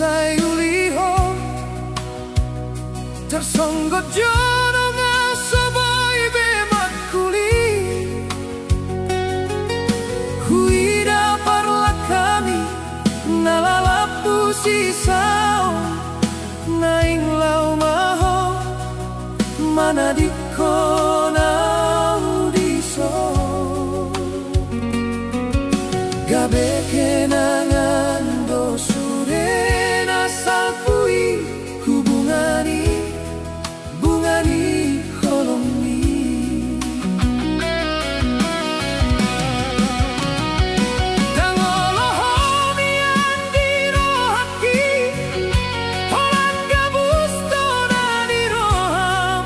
sayuliho tersonggot jono ngasoboy bemat kuli huida parlakami nalalapu sisao naing lau maho mana dikona udiso gabe kenangan dosure nasalpui hubungani bungani kolomni dangolohomi andiro haki holan gabus dona diroham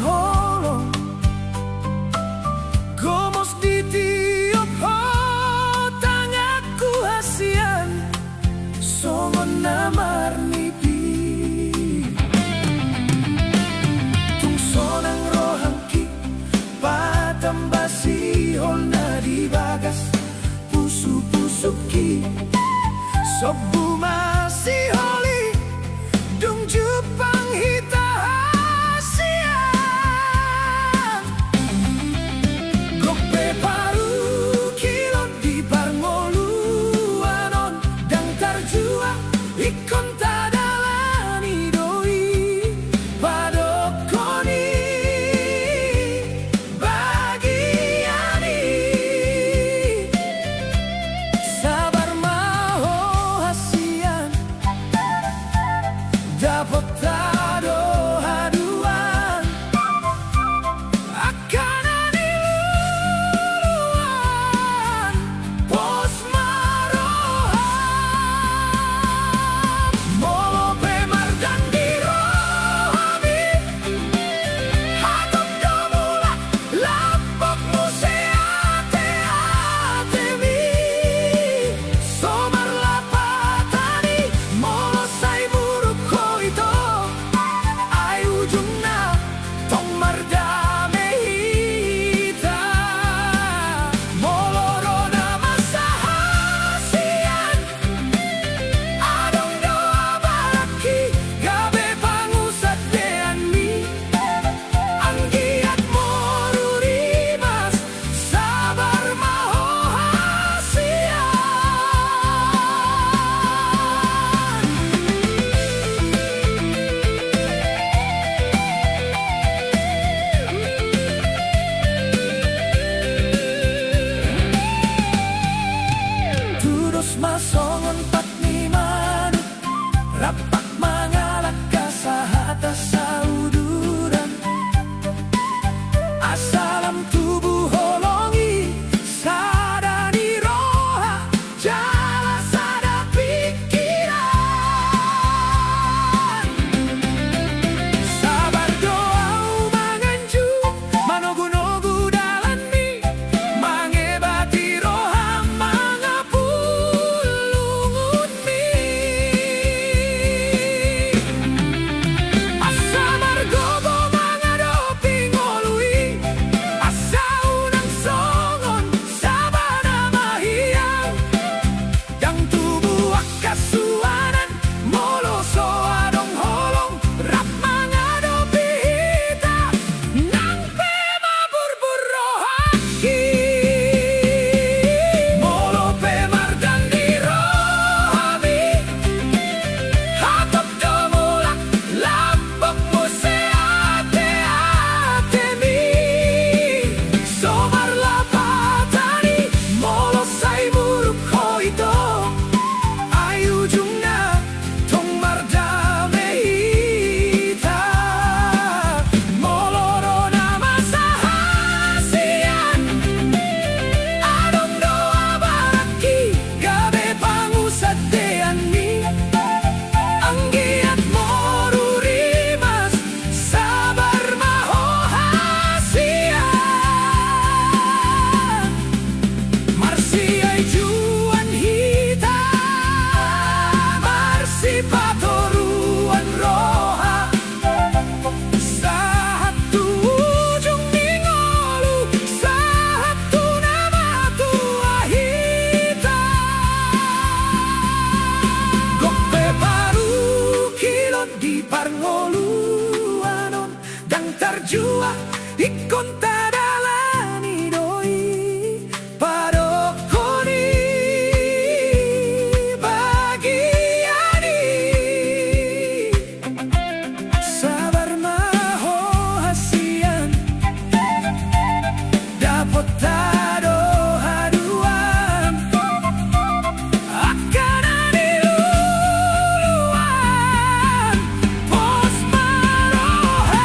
holong gomos di tiup hotang aku hasian songon namar nipi tung sonang rohangki patambasi hol na di bagas pusu-pusuki sobu masih holi dung Jepang hita hasian gope paru kilon di parngoluanon dang tarjua ikon tadalani doi padokoni bagiani sabar maho hasian dapat tado haduan akan aniluluan pos marohan molo pemar dan dirohami hatom domula lapok museate atemi somar lapatani molo sai buruk koito ai ujungna tong mardame hita molorona masahasian adong doa baraki gabe pangusat deanmi anggiat morurimas sabar maho hasian Tudos masongon patniman rapak mangalak kasahata sauduran asalam tubuh holongi sadani roha jala sada pikiran sabar doa manganju manogu-nogu dalani mangebati roha mangapulungun mi asa margobo mangadopi ngolui asa unang songon sabana mahiyang yang tubuh akasuanan moloso adong holong rap mangadopi hita nang pema burbur rohaki molo pemar dan dirohami hatop domulak lapok museate atemi somar lapatani molo sai buruk hoito ai ujungna tong mardame hita molorona masahasian adong doa baraki gabe pangusat deanmi anggiat morurimas sabar maho hasian marsi ay juan hita marsi patoruan roha satu ujung ningolu satu nama tua hita gope baru kilon di parngoluanon dang tarjua ikon tadalani doi padokoni bagiani sabar maho hasian dapat tado haduan akan aniluluan pos marohan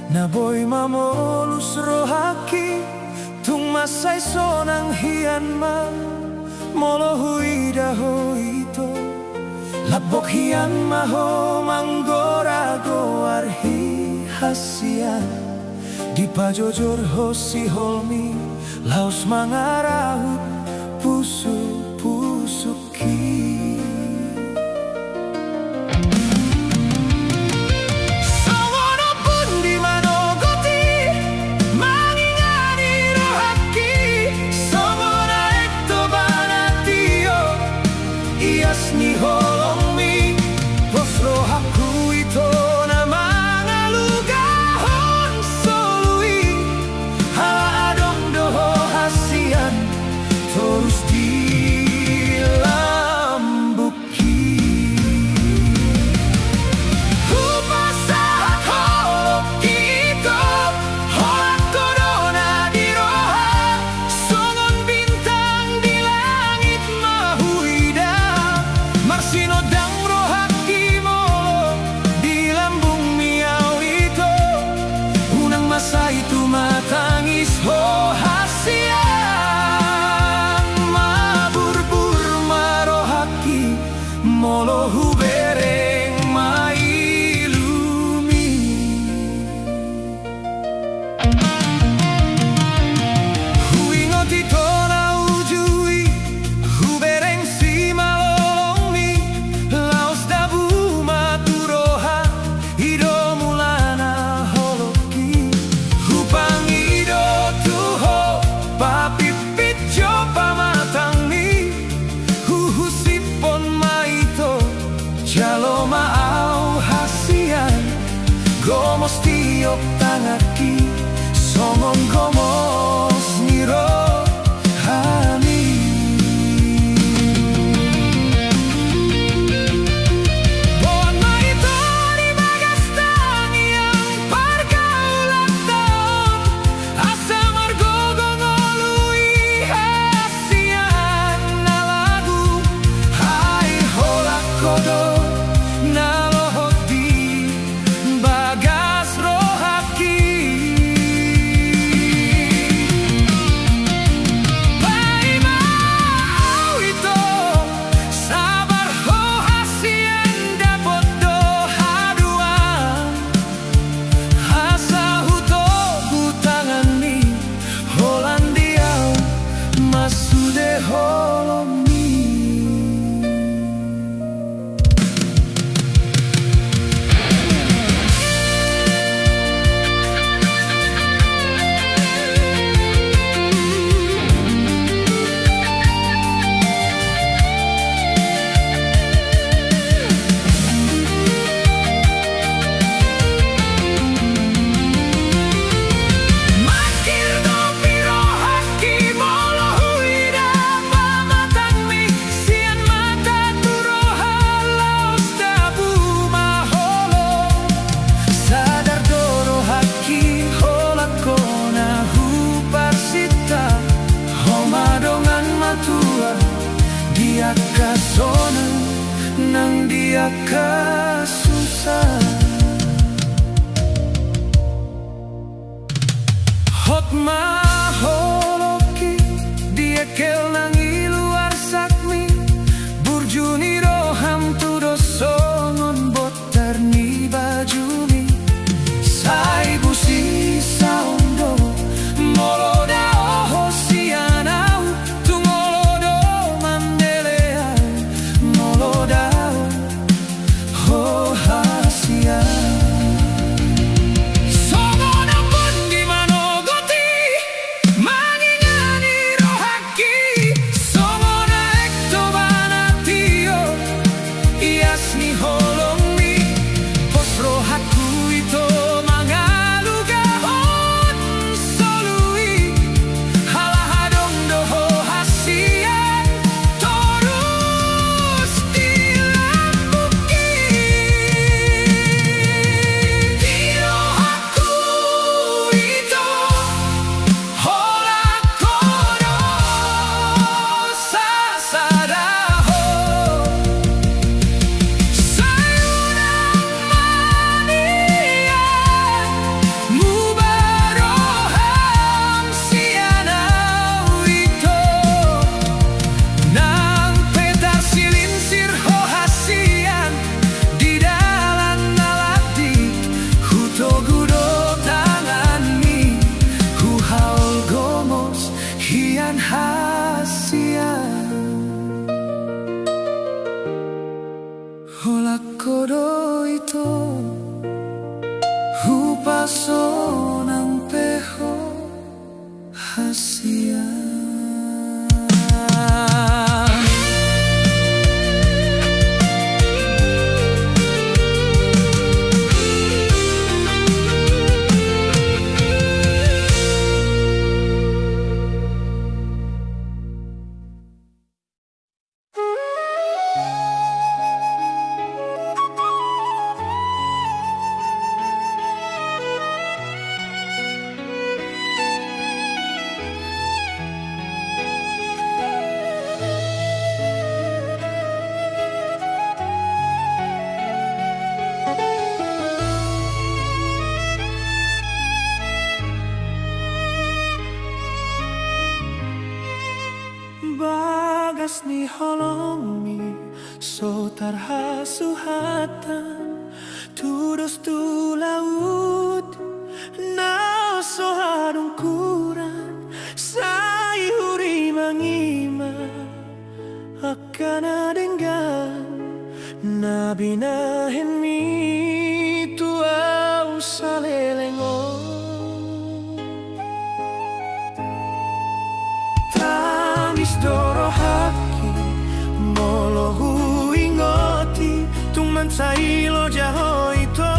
Naboy mamolus rohaki tung masay sonang hiyan ma molo huida hoito labok hiyan maho manggora goarhi hasian di pajojor hosi holmi laos mangarahut pusuki ni holongmi posro haku ito na mga lugahon solui haadong doho hasian terus dilambuki hupasahat holoki ito holak corona di roha songon bintang di langit mahuida sinodang rohaki mo di lambung miaw ito unang masa itu matangis ho hasian maburbur marohaki molo hubereng mailumi huingot ito na ujui hubereng si jalo maaw hasian gomos tiok tangaki somong gomos niro hani bon maito di magastan yang pargaulan taon asa margogong olui hasian na lagu hai holak kodo dia kasona nang dia kasusah hot maholoki dia kel nang iluar sakmi burjuni roham tudo songon botar ni bajumi sai busi saundo moloda hosianau tungolodo mandelea moloda ho hasian to Hupaso ng peho hasia. Bagas ni holongmi so tarhasuhatan tudos tu laut na so hadungkuran sai huri mangima akan adenggan nabi nahen mi tu au salelengo Doro haki molo huingoti tuman sailo jaho ito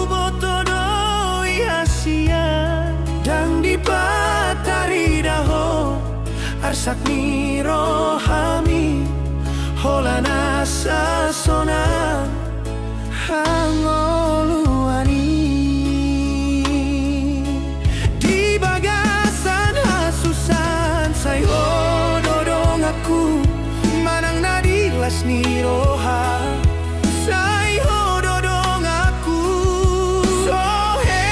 boto doi hasia dan di patari daho arsak ni rohami holana sasona hangoluani di bagasan hasusan sayo manang nadilas ni roha say hododong aku sohe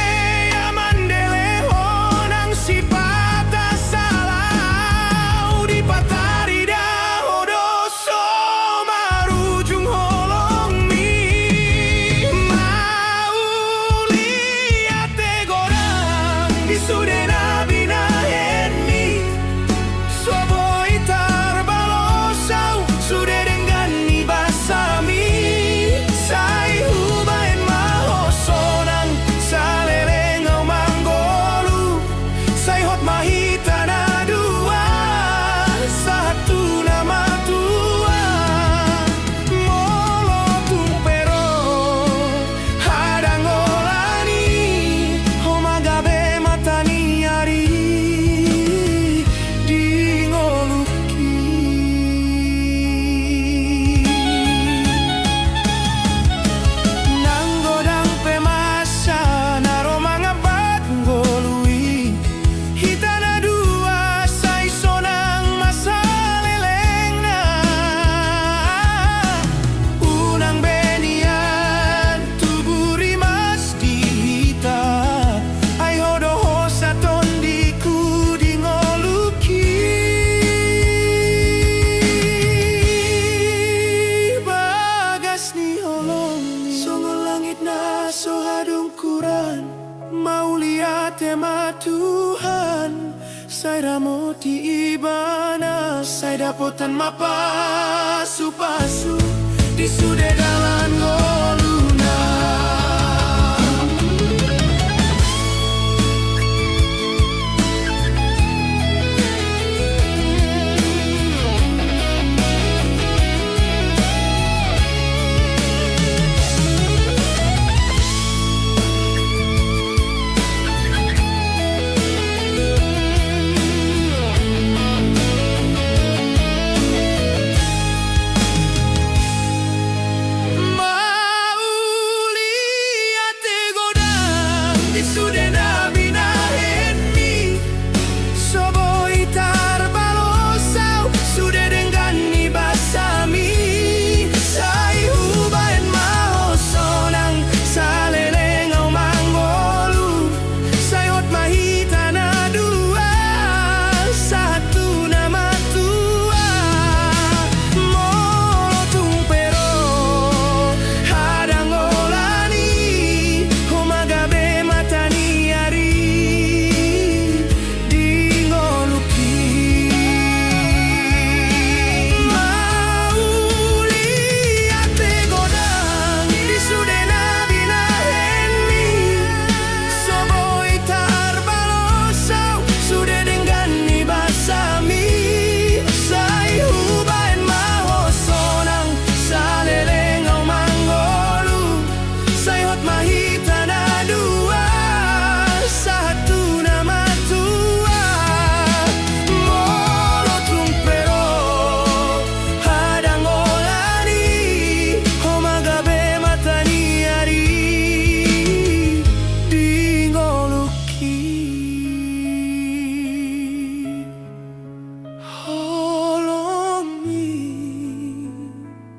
amandeleho nang sipata salau di patari dahodo so marujung holong mi mau lihat gorang di sudena binahen mi tema Tuhan saya ramoti ibana saya dapotan mapasu-pasu di sude dalan goluna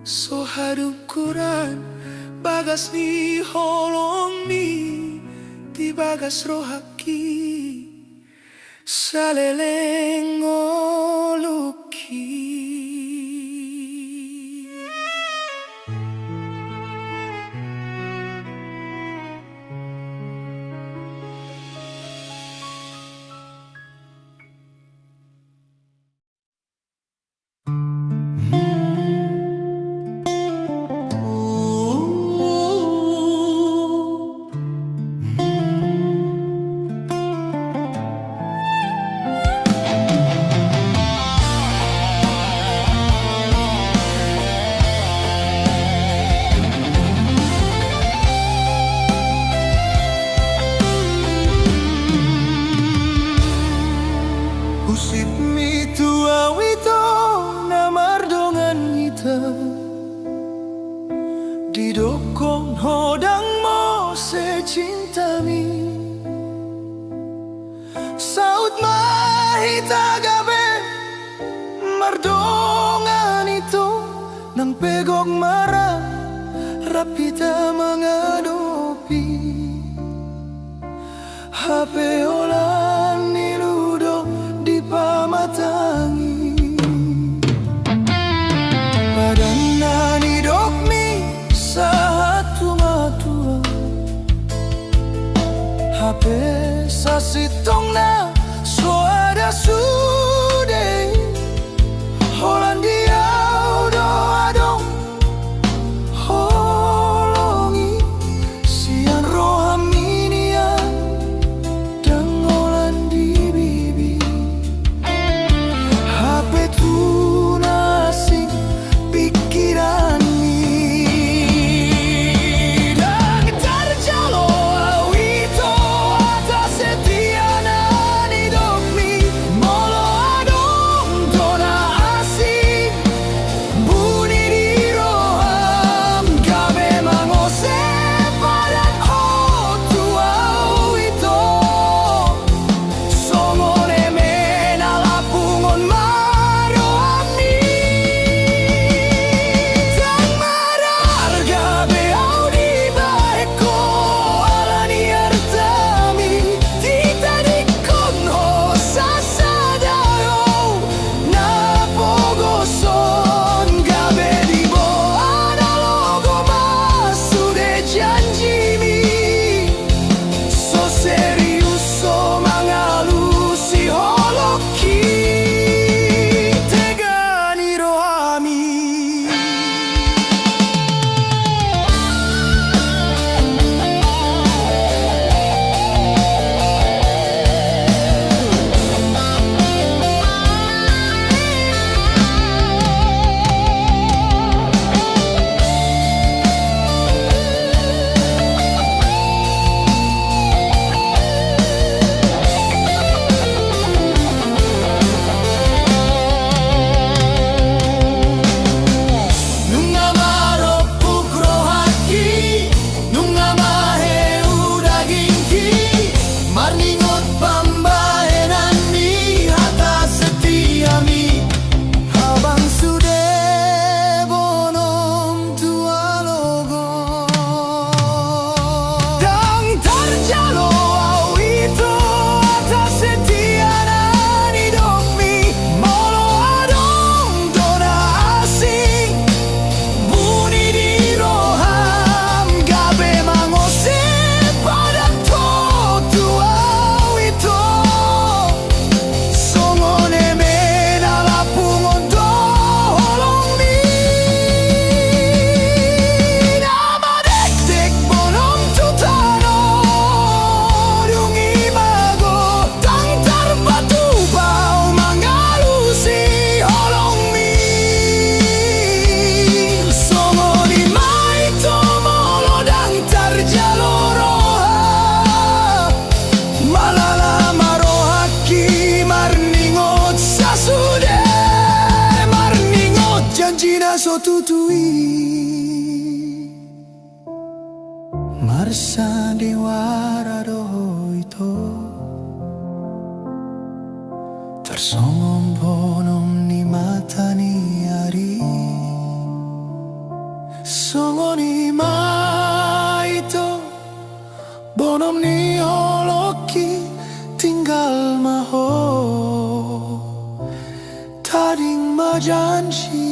So hadup kuran bagas ni holong ni di bagas rohaki saleleng oluki. Usip mi tua wito na mardongan ita didokong hodang mo se cinta mi saut mahita gabe mardongan itu nang pegong marah rapita mengadopi HP olan niludo di pamatangi badan nani dokmi satu matua HP sasitong na suara sude Hollandia udo adong holongi sian rohaminian dang Hollandi bibi HP tu nasi pikiran dan terjalo awito atas setiana di dokmi molo adong dona asing buni di roham gabe mangose padan hotu awito songone mena lapungon maroami tang marar gabe audi baeko alani artami tita di kono sasadayo na pogoson gabe di bo analogo masude janjimi so serius so mangalusi holoki tegani rohami. Nunga maropuk rohaki nunga mahe udagingki marningot pambahenan ni hata setiami habang sude bonom tua logo dang terjalo awito atas setiana di dokmi molo adong dona asing buni di roham gabe mangose padan totu awito songone mena lapungon do holong mi nama dek bonom tutano dungi mago tang tarbatu bau mangalusi holong mi songoni mai tomolo dang tarjalo roha malala marohaki marningot sasude marningot janjina so tutui marsa dewara doito tersongom bonom ni mata ni ari songoni maito bonom ni oloki tinggal maho taring majanji.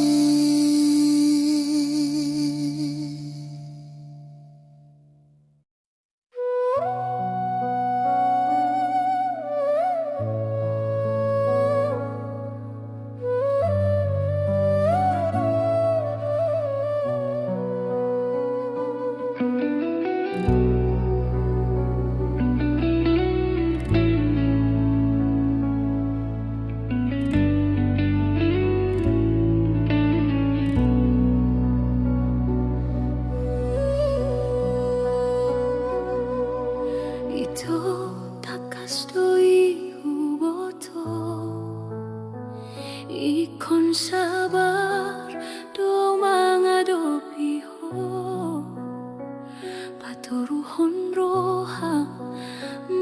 Ikon sabar do mangado piho paturuhon roha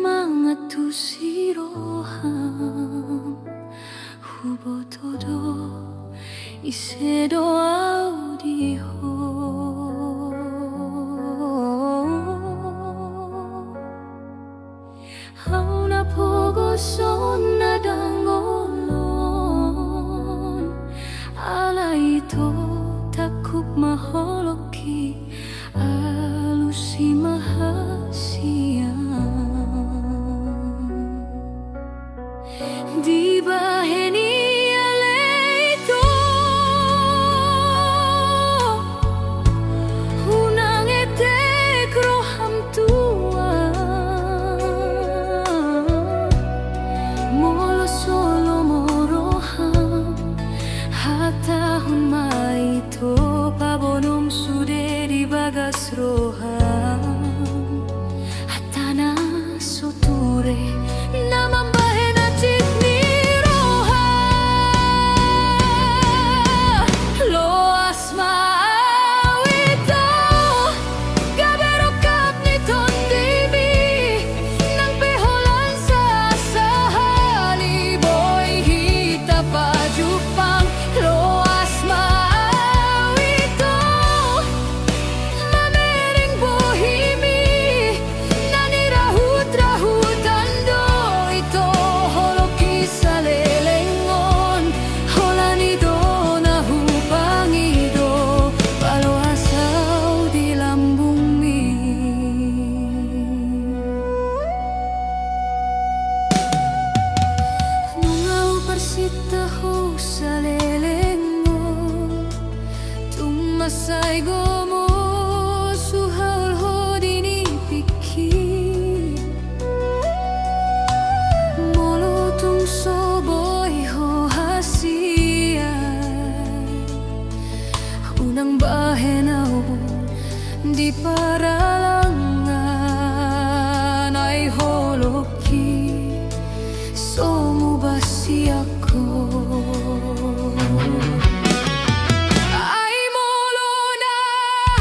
mangatusi roham hubotodo isedo audiho hauna pogo sonna dangolon ala ito takuk maholoki alusi mahasiang di baheni aleito unang etek roham tua molo solo moroham hatahun maito pabonum sude di bagas roham hatana soture namam bahena citni roha lo asma awito gabero kapni tondimi nang peholan sa sahali boy hita pajupang lo asma awito mamereng bohimi nanirahut-rahutan do ito holoki sa lelengon holanido nahupangido paloasaw di lambung mi nungaw persitaho sa lelengon tumasay gomo suhaul ho dinipiki molotong soboy ho hasiay unang bahenaw di paralangan ay holoki somubasi ako ay molo na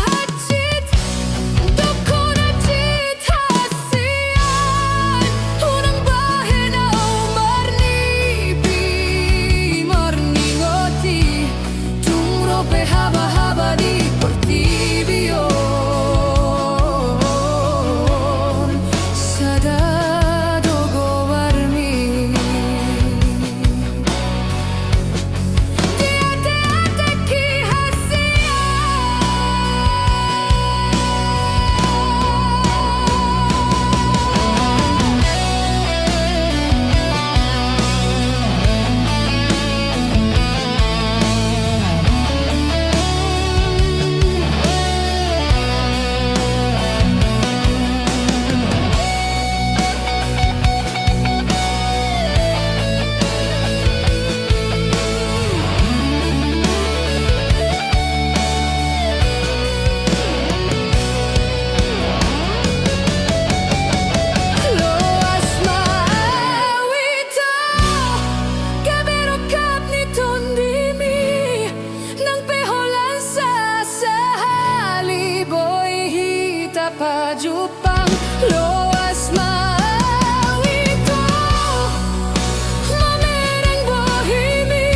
hatsit doko na chit hasian unang bahenaw marnipi marningoti tungro pe haba-haba di portibion sadado gowarmi diate-ate ki lo asma awito gabero kapni tondimi nang peholan sa sahali boy hita pajupang lo asma awito mamereng bohimi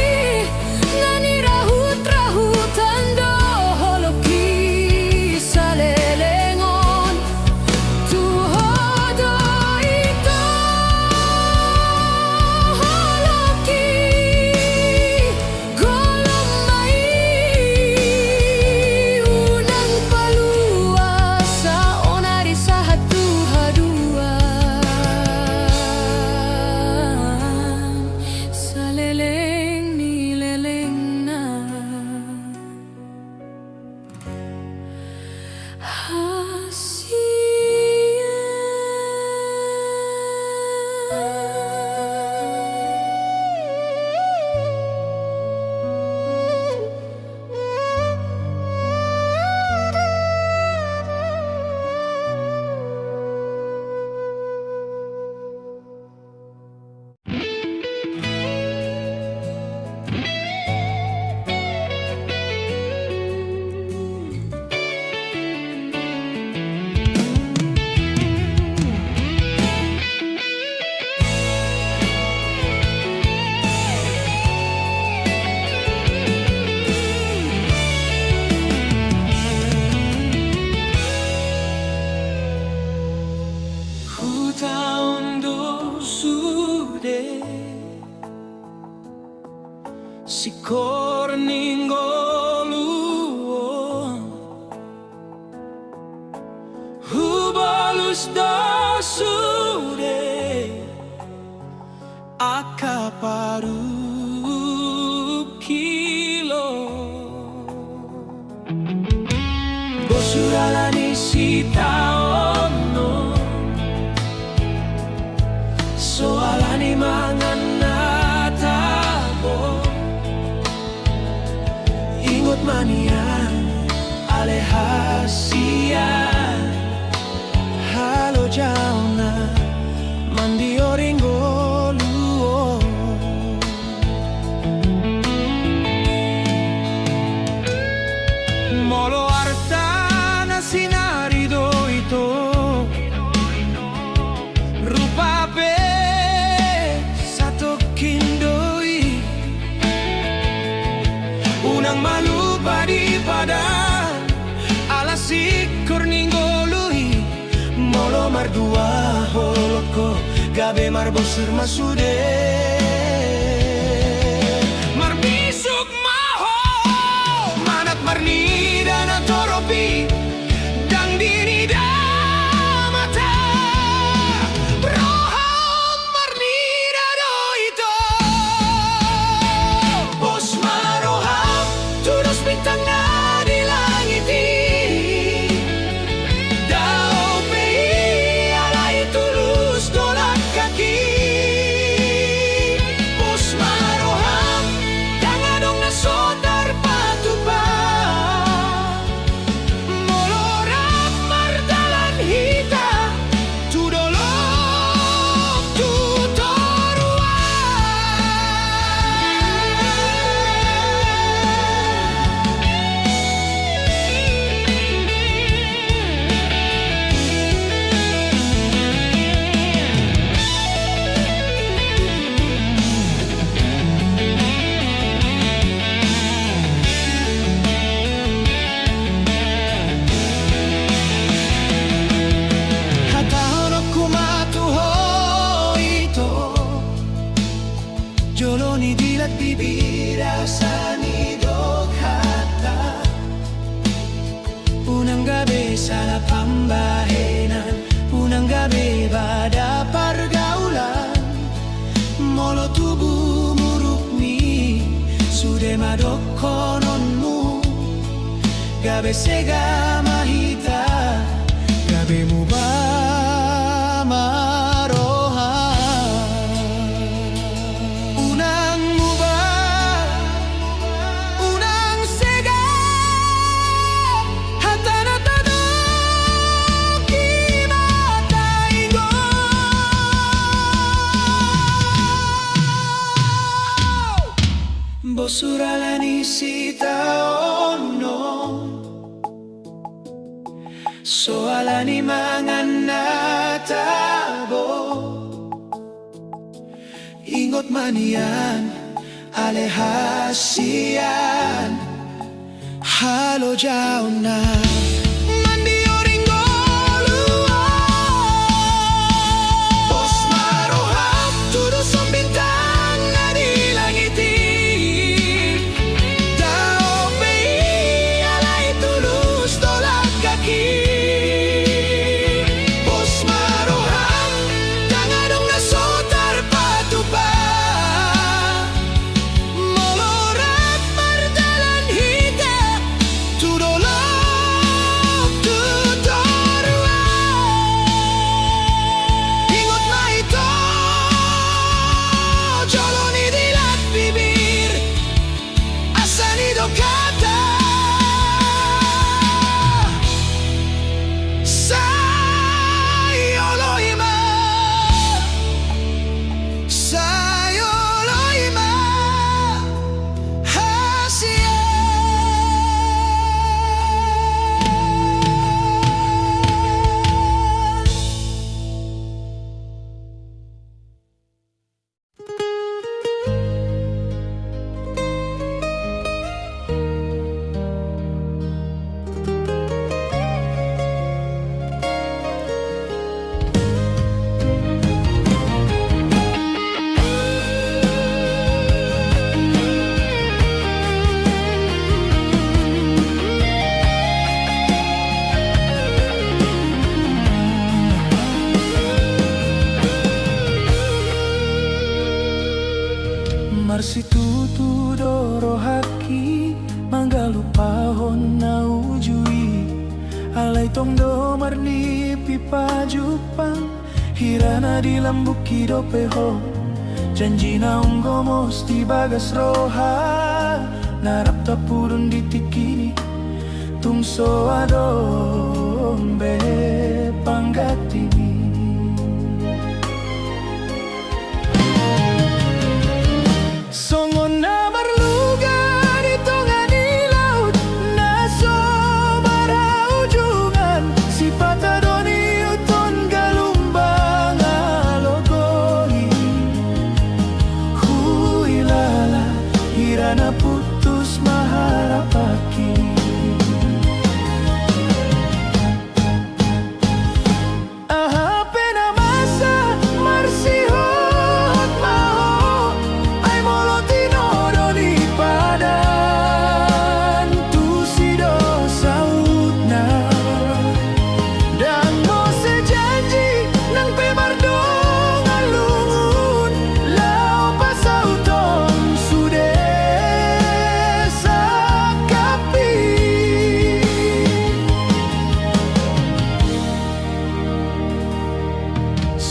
nanirahut-rahutan do holoki tulus do sude akaparu kilo bosuralani sita ono soalani mangan natabo ingot manian alehasia halo jauna mandi oringo luo molo artana sinari do ito rupa pe satu kindoi unang malupa di padan alasik korninggolui molo mardua holoko gabe marbosur masude marbisuk maho manat marni dan toropi dang dini mata roham marni do ito bos maroham turos bintang na di langit dao pei alai tulus tolak kaki bos maroham dangadong na sodar patupa molorak mardalan hita tudolok tutorua Hatahono kumatu ho ito Joloni dilat bibira sani dokhata Unang gabi sa pambahenan Unang gabi bada pergaulan Molo tubuh murukmi Sude madok kononmu Gabe sega mahita Gabe muba maroha Unang muba Unang sega Hatana tadok imataigo Bosuralani sita ono soalani mangan natabo ingot manian alehasian halo jauna mandi oringo luo bos maroham tudus bintang na di langiti dao pei alai tulus tolak kaki alay tongdo marni pipa Jepang, hirana di lambuk kido peho, janji na unggomos di bagas roha, narap tapurun di tikini, tungso adombe panggatini. Songon na marluga di tongani laut, na somara ujungan, si patadoni uton galumbang alogohi. Huilala, hirana putus maharapaki.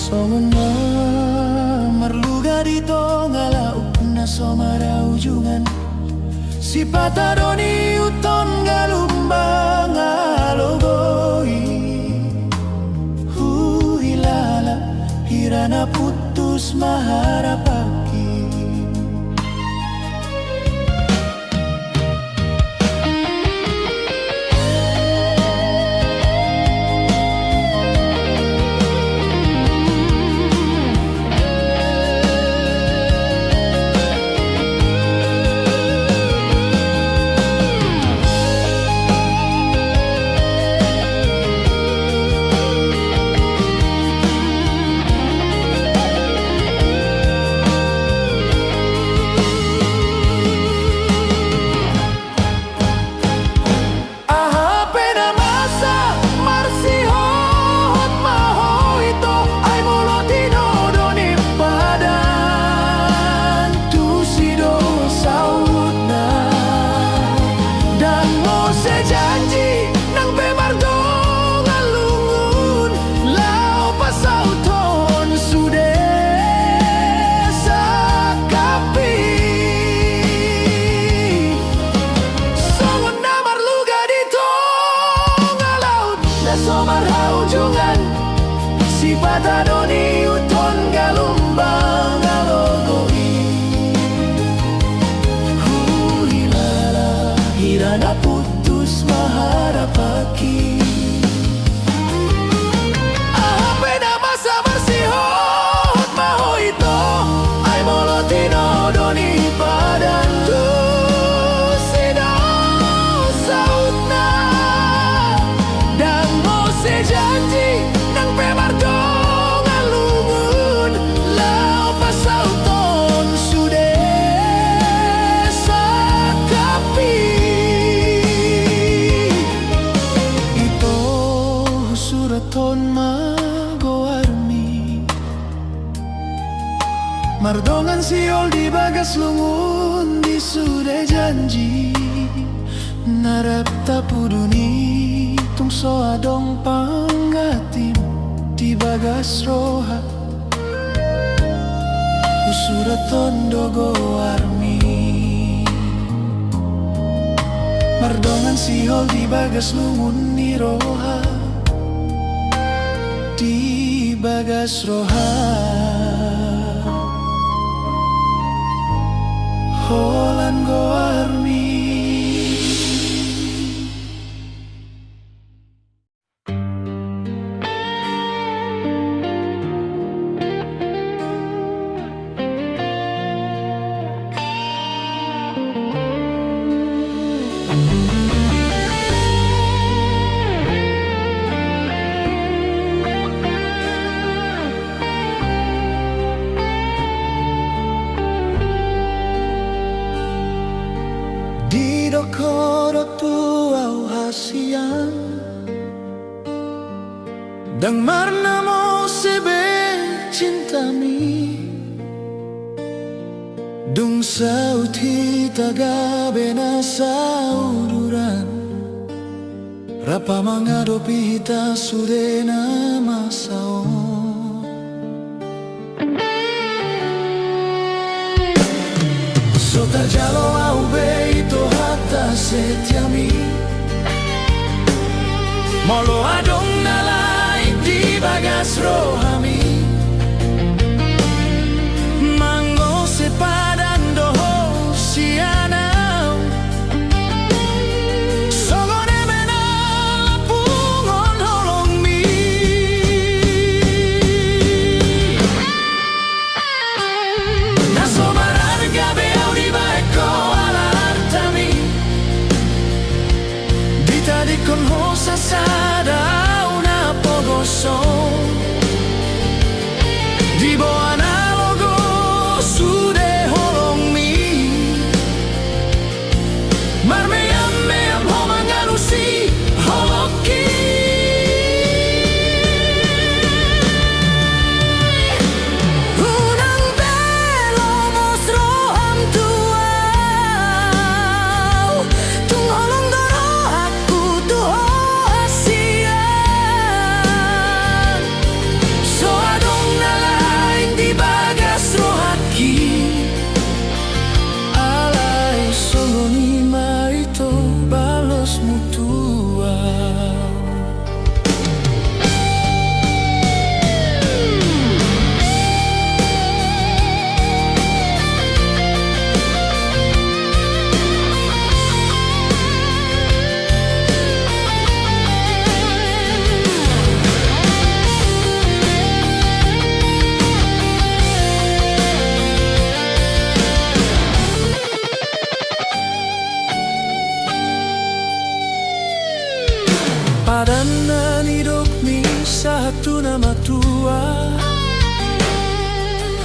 Songon marluga dito ngalauk na somara ujungan, si patadoni uton galumbang alogoi. Hilala, hirana putus maharapaki. Si patadoni uton galumbang alogoi. Hilala, hirana putus maharapaki. Apena masa bersihot maho ito, ay molotino doni padan tu sedang saut na, dan mo sejanji nang pemardo. Mardongan siol di bagas lungun, di sudah janji narap tapuduni, tungso adong panggatim di bagas roha. Usurat tondo goarmi. Mardongan siol di bagas lungun ni roha, di bagas roha. Holan goarmi. Dang marna mo sebe cintami, dung sauti tagabe na sauduran, Rapa menghadapi hita sudena masao. Sota jalo au beito hata setiami. Molo adong nalai di bagas rohami. Mango sepadan doho sianau. Sogone menal pungon holong mi. Naso mararga beau di baeko alartami. Dita di con hosa sada una pogoso. Di bo analogo sude holong mi. Marmeam meam homangalusi holoki. Unang belo mosro am tuau. Tung holong doro aku tuho asian. So adong nalaing di bagas rohaki. Alay songoni maito balos mutua. Padanan hidup mi satu nama tua.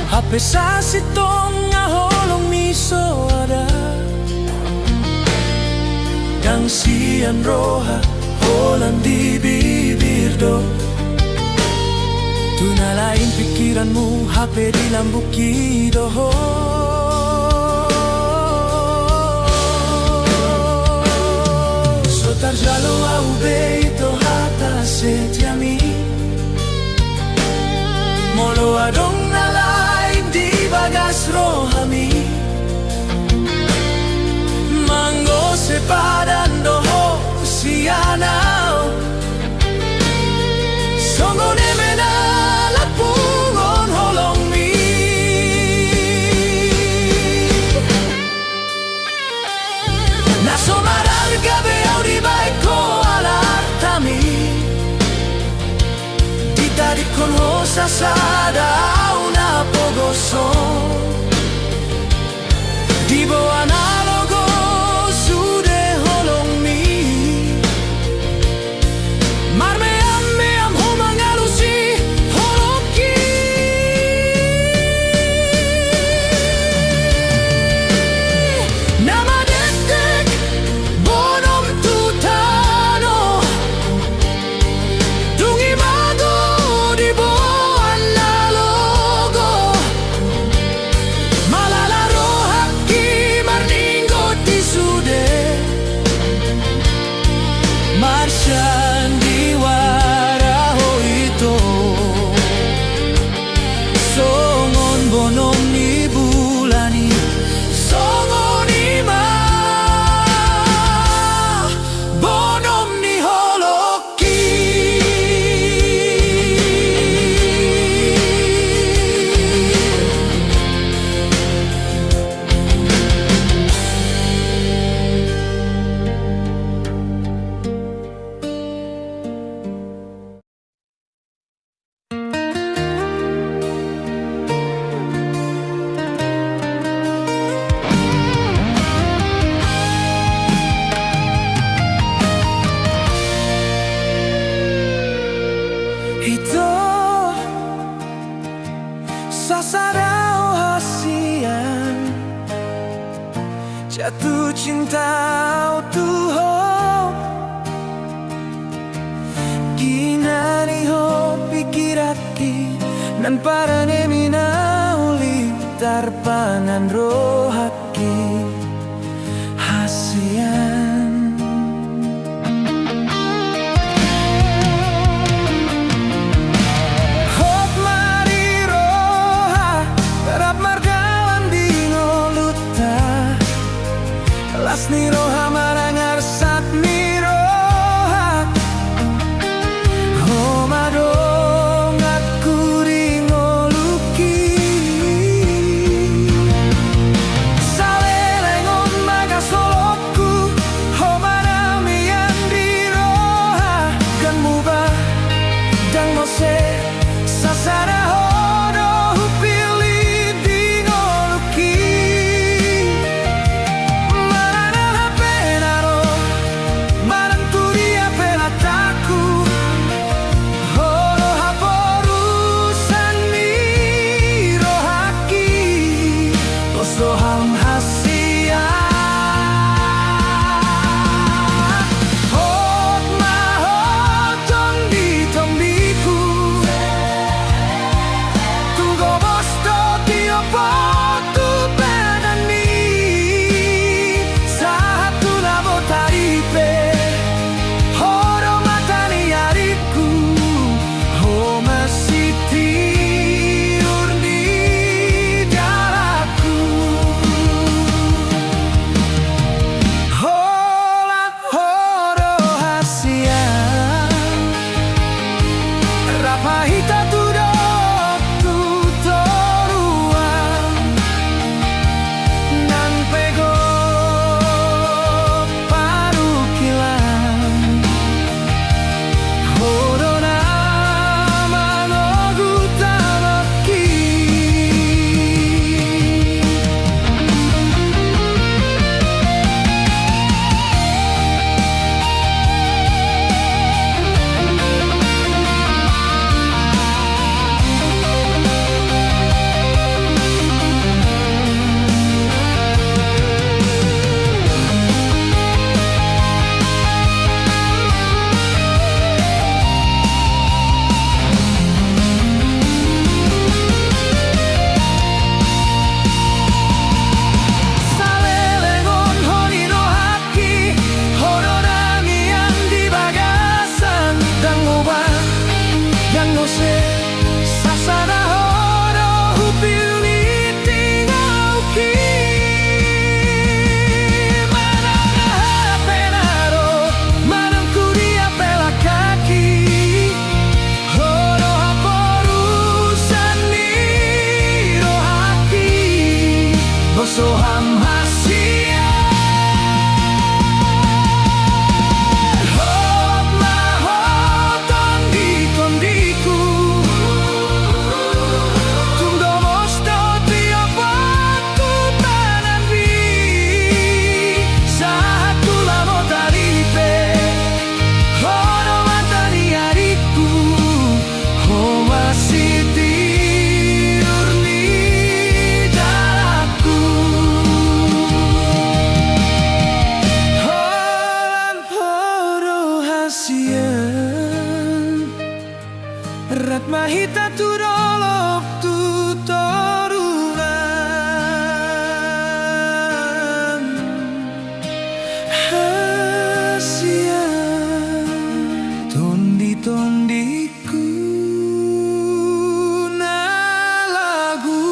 Hape sasitong ngaholong mi so ada. Yang sian roha holan di bibir do. Tuna lain pikiranmu hape di lambuki doho. Sotar jalo au beito hata setiami. Molo adong nalai di bagas rohami. Mango sepadan doho sianau. Songone menal pungon holong mi. Naso mararga beau di baeko alartami. Dita di con hosa sada una pogoso. Di bo analogo sude holong mi. Marmeam meam homangalusi holoki. Nama detek bonom tutano. Dungi mago di bo analogo. Malala rohaki marningo di sude. Marshan di waraho ito. Songon bonom ni bulani. Songon ima bonom ni holoki. Ito sasarao hasian. Jatuh cinta tuho. Ginani ho pikiraki. Nan parane minauli tarpangan rohaki. Hasian. Sian Rat mahita tu dolok tu torungan Hasian Tondi-tondiku na lagu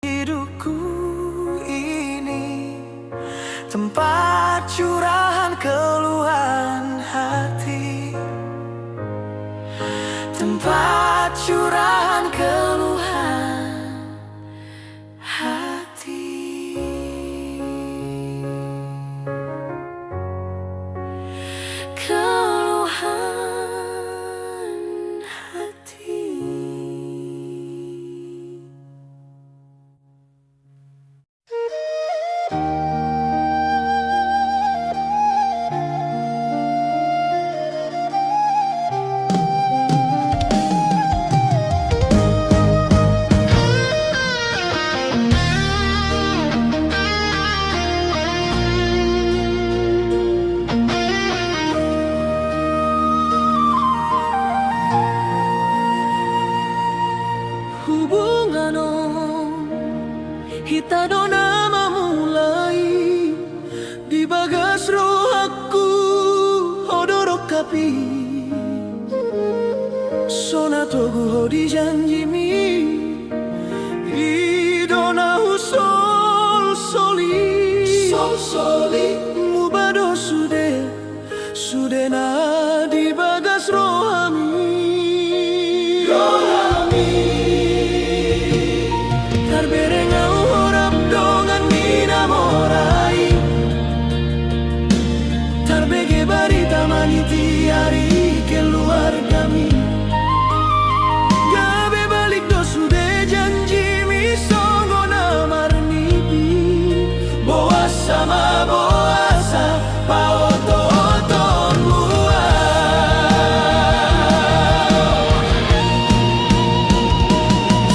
Hidupku ini tempat curahan keluhan hati, tempat curahan keluhan hati. api. Sonatogu di janjimi idonahu sol soli mubado sude na di bagas rohami tarberengau horap dongan minamorai tarbege barita maniti hari keluar kami gabe balik do sude janji mi songo na marnipi boas sama boasa paoto oton mua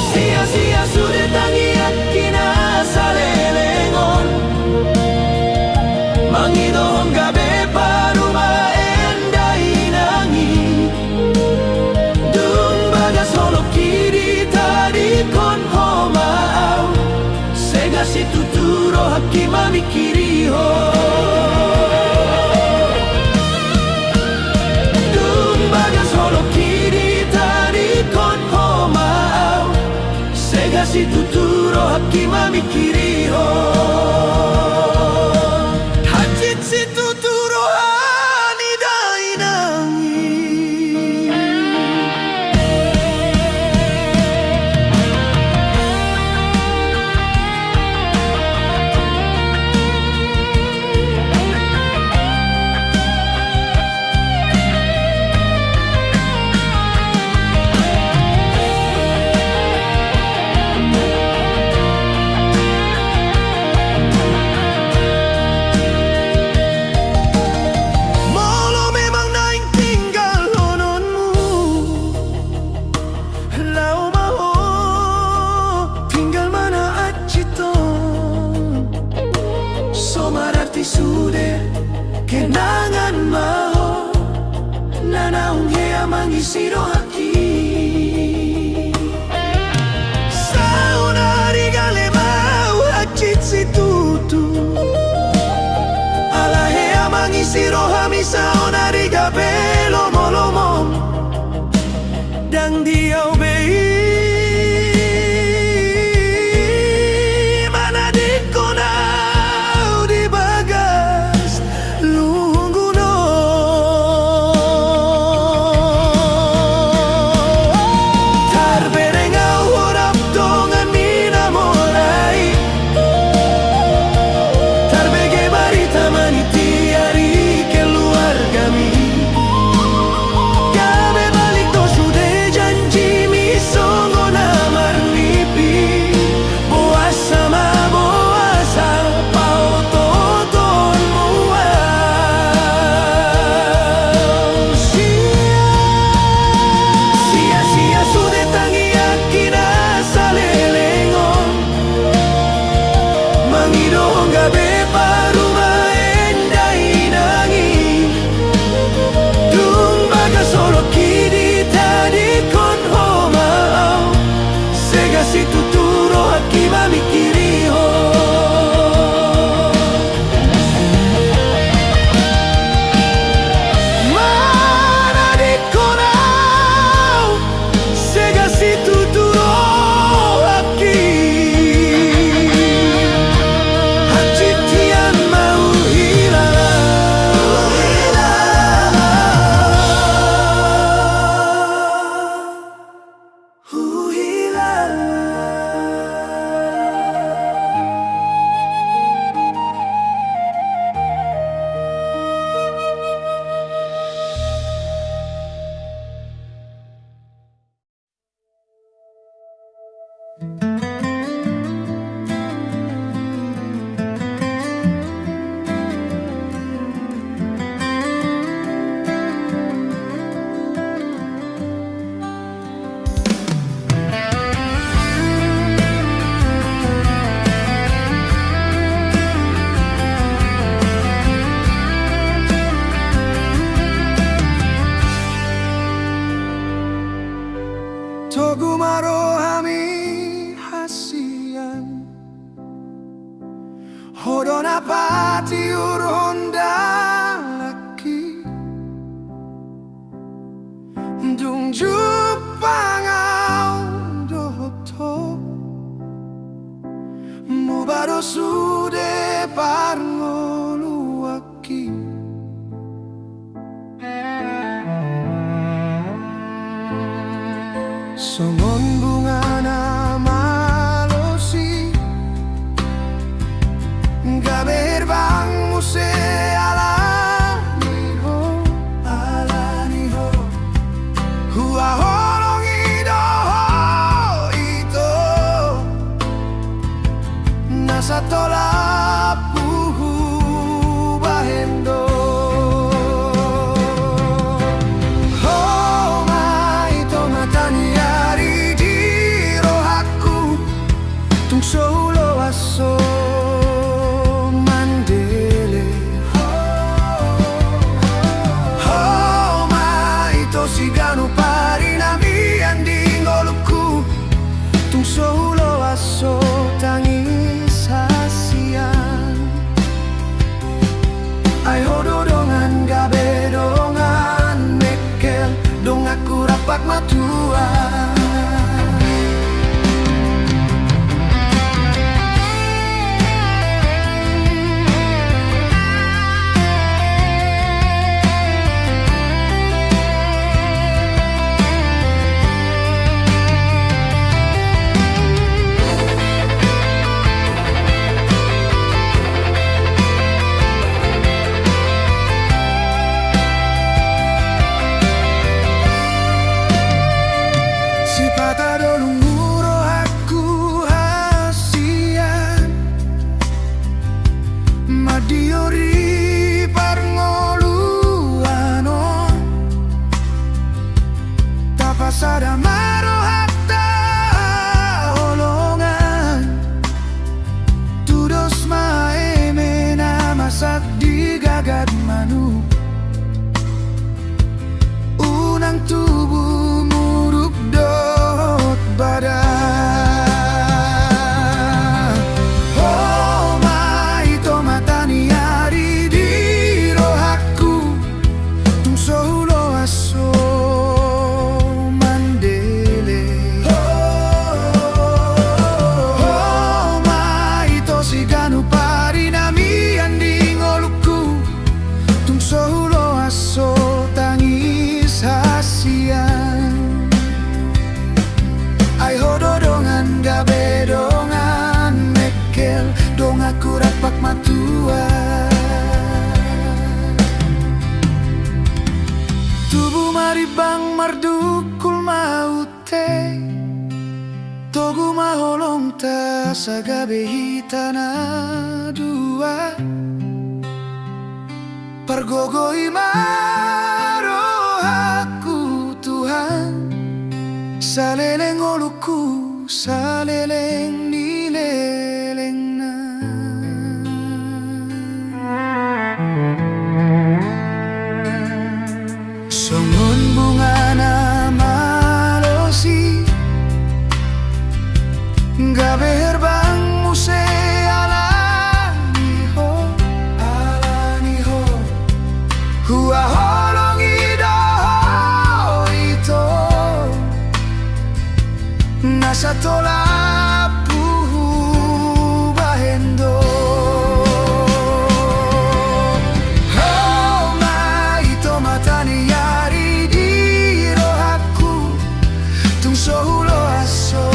sia-sia sude tangiat kina salelengon mangidong gabe paruma endai nangi dung bagas holo kiri tadi kon homau sega si tuturo hakima mikiri ho dung bagas holo kiri tadi kon homau sega si tuturo hakima mikiri ho hajit si tuturo hani dai nangi Molo memang naing tinggal hononmu lau maho tinggal mana aciton somararti sude kenangan maho nanaung hea mangisiro haki saunari gale mau hacit si tutu alahe amangi sirohami saonari gabelo molomom dang diau bei mana dikonau di bagas lungguno tarberengau horap dongan minamorai tarbege barita maniti hari keluar kami gabe balik do sude janji mi songo na marnipi boas sama boasa paoto oton mua sia-sia sude tangiat kina salelengon mangidong gabe paruma endai nangi dung baga solo kiri tadi kon homau sega si tuturo hakima mikiri ho mana dikonau sega si tuturo haki hacitian mau hilang Hodona pati urhonda laki Jupangau doto Mubaro sude parngoluaki Songon bunga na malosi Gaber bang muse alaniho Hua holong idoho ito Nasa tolak puhu bahendo Oh mai to matani ari di rohaku Tung solo aso mandele Oh mai to sigano parinami anding oluku Tung solo aso tangis hasian Ay hododongan gabe dongan mekel Dong aku rapak matua Diori parngoluano Tapasada maro hatta holongan Tudos maeme na masak di gagad manu Unang tubuh muruk dot badan Ay hododongan gabe dongan mekel Dong aku rapak matua Tubuh maribang mardukul maute Togu maholong ta sagabe hitana dua Pergogoi maro aku Tuhan Saleleng oluku, saleleng nileleng na Songon bunga na malosi Gabe herbang muse alaniho Hua holong idoho ito Nasa tolak puhu bahendo Oh mai to matani ari di rohaku Tung sohulo aso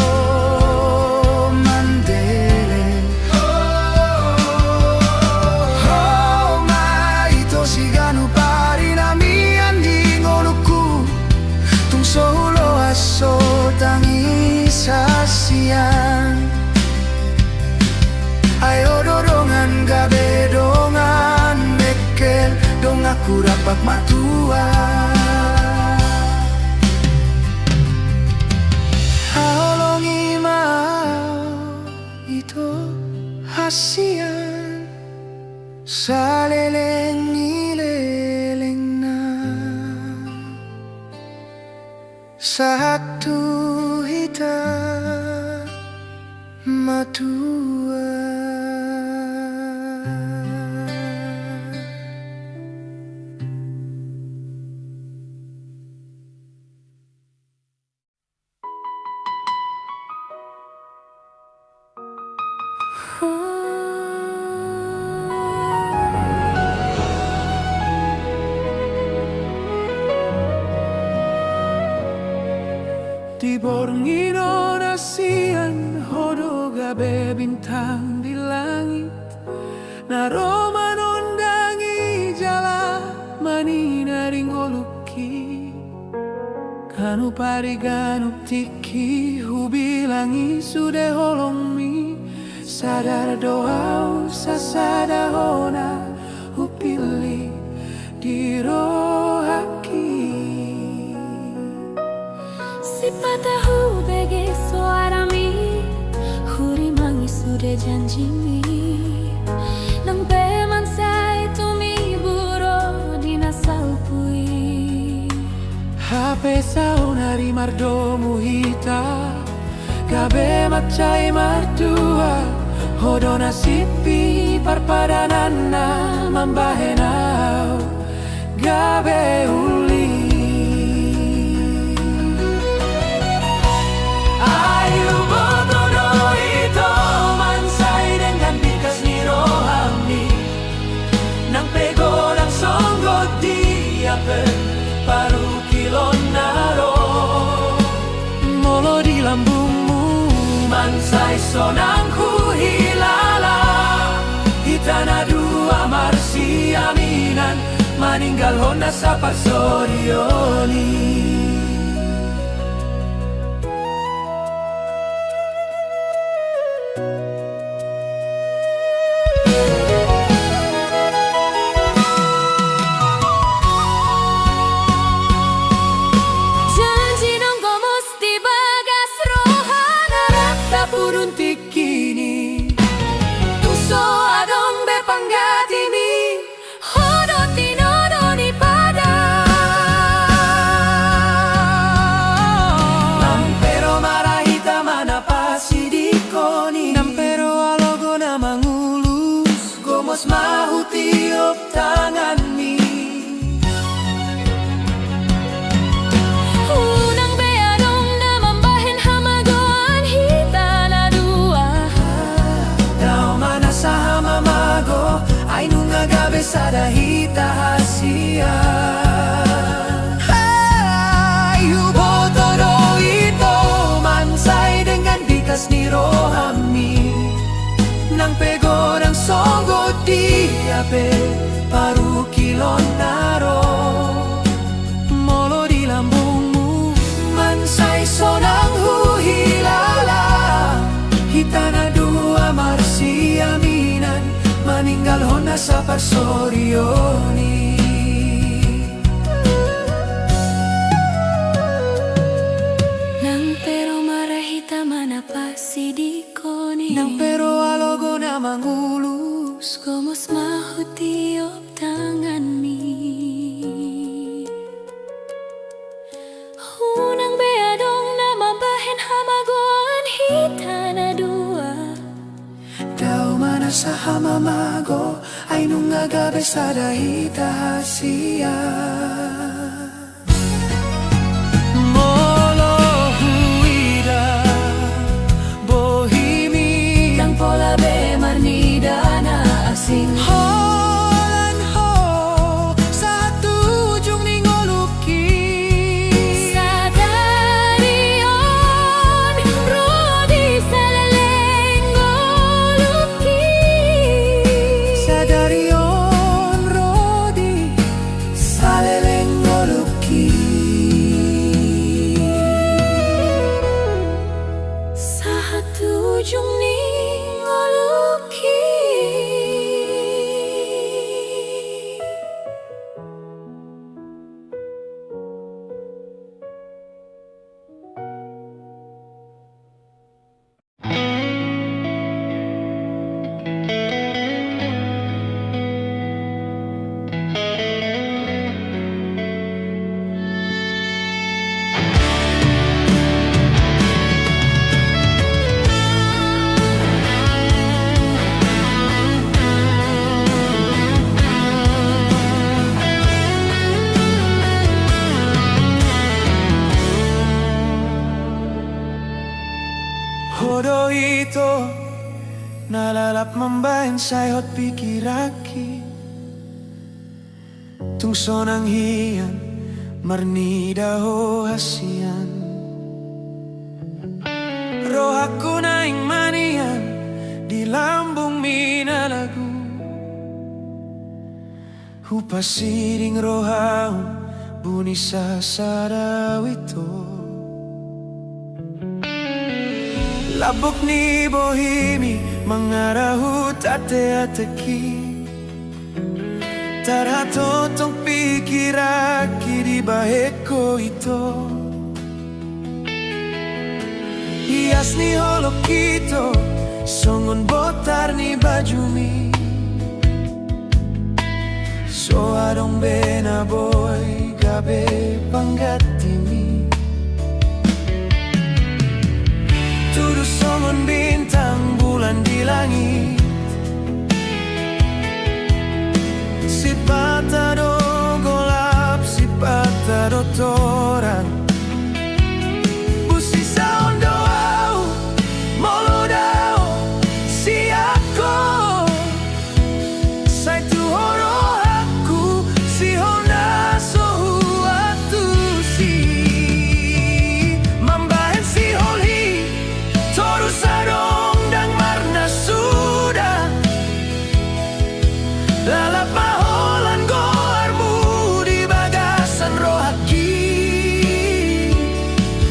mandele Oh mai to siganu parinami anding oluku Tung sohulo aso tangis hasian Ayo dorongan gabe dongan mekel Dong aku rapak matua Haolongi mau itu hasian Saleleng nileleng na Satu hita matua Borngino nasian hodo gabe bintang di langit Naro manondangi jala manina ringoluki Kanu pariganu tiki hubilangi sude holongmi Sadar doa sasada hona hupili di rohaki Sipatahu bege suarami Huri mangi sude janjimi Nang peman sai tumi buro dinasaupui Hape saunari mardomu hita Gabe macai martua Hodona sipi parpadanana mambahenau Gabe uli Ayu botono ito mansai dengan bikas ni rohami Nang pego ng songgot diapen paru kilon naro Molo di lambungmu mansai sonangku hilala Hitana dua marsi aminan maninggal hona sa pagsorioni Mahu tiup tangan mi Unang beadong na mambahin hamagoan hitana dua Daw mana sa hamamago ay nung agabe sa dahita hasia Hubotoro ito mansay dengan bikas ni rohami Nang pego ng songgot diape paru kilon naro Molo di lambungmu mansay sonang huhilala Hitana dua marsi aminan maninggal hona sa pagsorioni Nang pero marahita manapasi di koni Nang pero alogo na mangulus Komos mahu tiup tangan mi Unang beadong na mambahin hamagoan hitana dua Daw mana sa hamamago ay nung agabe sa dahita hasia Molo huida bohimi Nang pola be marnida na asing Holan ho sa tujong ningoluki Sa darion rodi sa lalengoluki Sa darion rodi sa lelengoluki Sa tujong ningoluki Hodo ito nalalap mambahin sayot pikiraki Tungso ng hiyan marnida ho hasian rohaku naing manian di lambung mina lagu. Hupasiring rohau bunyi sasadawito. Labok ni bohimi mangarahu tate-ateki. Taratotong pikiraki di baheko ito. Hias ni holok ito, songon botar ni bajumi. So adong bena boy gabe panggatimi. Tuduh songon bintang bulan di langit. Si patado golap, si patado toran. Busi saon doau, molo dao, si ako. Sai tu horo aku, si honda sohu atu si. Mambahen si holhi, toru sadong dang marna sudah. Lalap maholan goarmu di bagasan rohaki.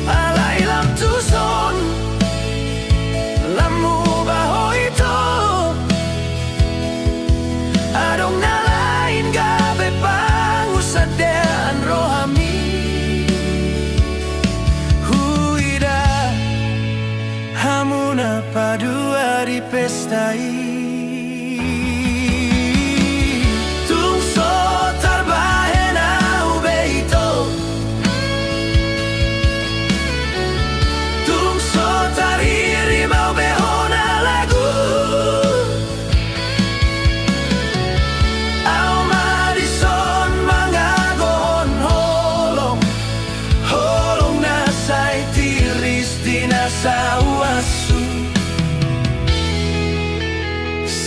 Alay lam tuson, lamu baho ito. Adong nalain gabe pangusadean rohami. Huida hamuna padua di pestai.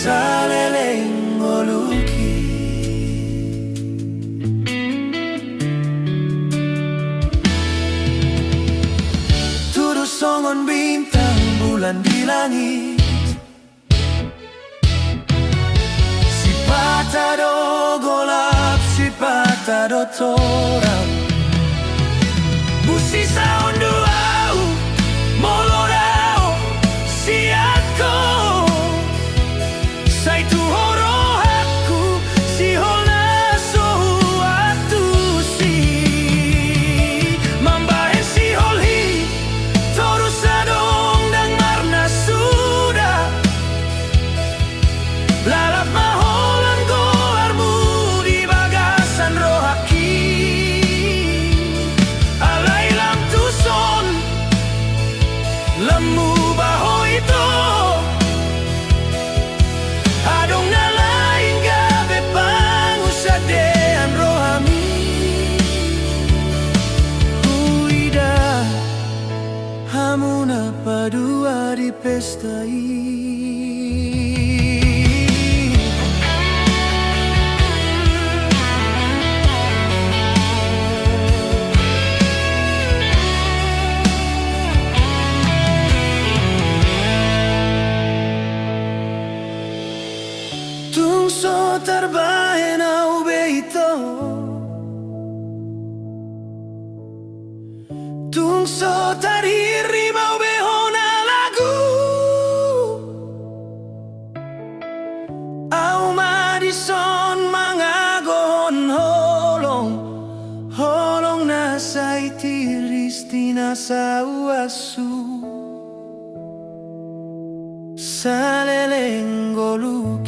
Saleleng oluki. Tuduh songon bintang bulan di langit. Si patado golap, si patado torang. Busi saon duau, molo dao, si ako. Sai tu horo aku, si hola sohu atu si. Mambahen si holhi, toru sadong dang marna sudah. Lalap maholan goarmu di bagasan rohaki. Alay lam tuson, lemu baho ito. Adong nalain gabe pangusadean rohami. Huida hamuna padua di pestai. Tungso terbahen au beito. Tungso tariri mau behona lagu. Au madison mangagon holong. Holong nasai tiris tinasa uasu. Saleleng goluk